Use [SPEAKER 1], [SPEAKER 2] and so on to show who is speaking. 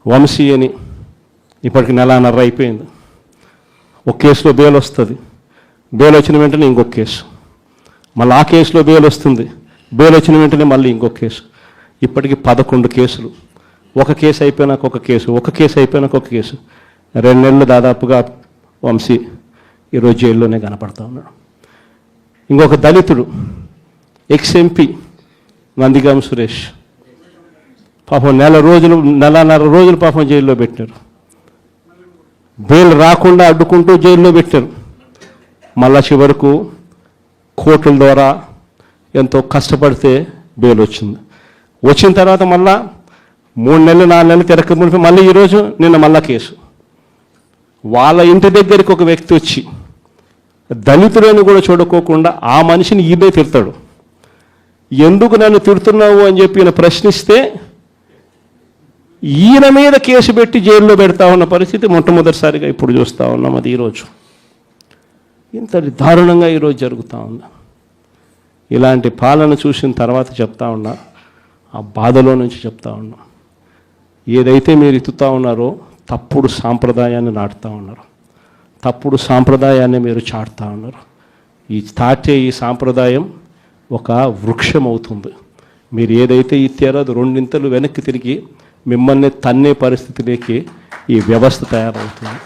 [SPEAKER 1] వంశీ అని ఇప్పటికి నెలన్నర అయిపోయింది. ఒక కేసులో బెయిల్ వస్తుంది, బెయిల్ వచ్చిన వెంటనే ఇంకొక కేసు, మళ్ళీ ఆ కేసులో బెయిల్ వస్తుంది, బెయిల్ వచ్చిన వెంటనే మళ్ళీ ఇంకొక కేసు. ఇప్పటికి 11 కేసులు. ఒక కేసు అయిపోయినాక ఒక కేసు, ఒక కేసు అయిపోయినాక ఒక కేసు. 2 నెలలు దాదాపుగా వంశీ ఈరోజు జైల్లోనే కనపడతా ఉన్నాడు. ఇంకొక దళితుడు ఎక్స్-ఎంపీ నందిగామ సురేష్ పాపం నెలన్నర రోజులు పాపం జైల్లో పెట్టారు. బెయిల్ రాకుండా అడ్డుకుంటూ జైల్లో పెట్టారు. మళ్ళా చివరకు కోర్టుల ద్వారా ఎంతో కష్టపడితే బెయిల్ వచ్చింది. వచ్చిన తర్వాత మళ్ళా 3 నెలలు 4 నెలలు తిరగకపోతే మళ్ళీ ఈరోజు నిన్న మళ్ళా కేసు. వాళ్ళ ఇంటి దగ్గరికి ఒక వ్యక్తి వచ్చి దళితులను కూడా చూడుకోకుండా ఆ మనిషిని ఈయనే తిడతాడు. ఎందుకు నన్ను తిడుతున్నావు అని చెప్పి ఈయన ప్రశ్నిస్తే ఈయన మీద కేసు పెట్టి జైల్లో పెడతా ఉన్న పరిస్థితి మొట్టమొదటిసారిగా ఇప్పుడు చూస్తూ ఉన్నాం. అది ఈరోజు ఇంత దారుణంగా ఈరోజు జరుగుతూ ఉంది. ఇలాంటి పాలన చూసిన తర్వాత చెప్తా ఉన్నా, ఆ బాధలో నుంచి చెప్తా ఉన్నా, ఏదైతే మీరు ఎత్తుతా ఉన్నారో తప్పుడు సాంప్రదాయాన్ని నాటుతూ ఉన్నారు, తప్పుడు సాంప్రదాయాన్ని మీరు చాటుతూ ఉన్నారు. ఈ సాంప్రదాయం ఒక వృక్షం అవుతుంది. మీరు ఏదైతే ఇచ్చారో అది 2 ఇంతలు వెనక్కి తిరిగి మిమ్మల్ని తన్నే పరిస్థితిలోకి ఈ వ్యవస్థ తయారవుతుంది.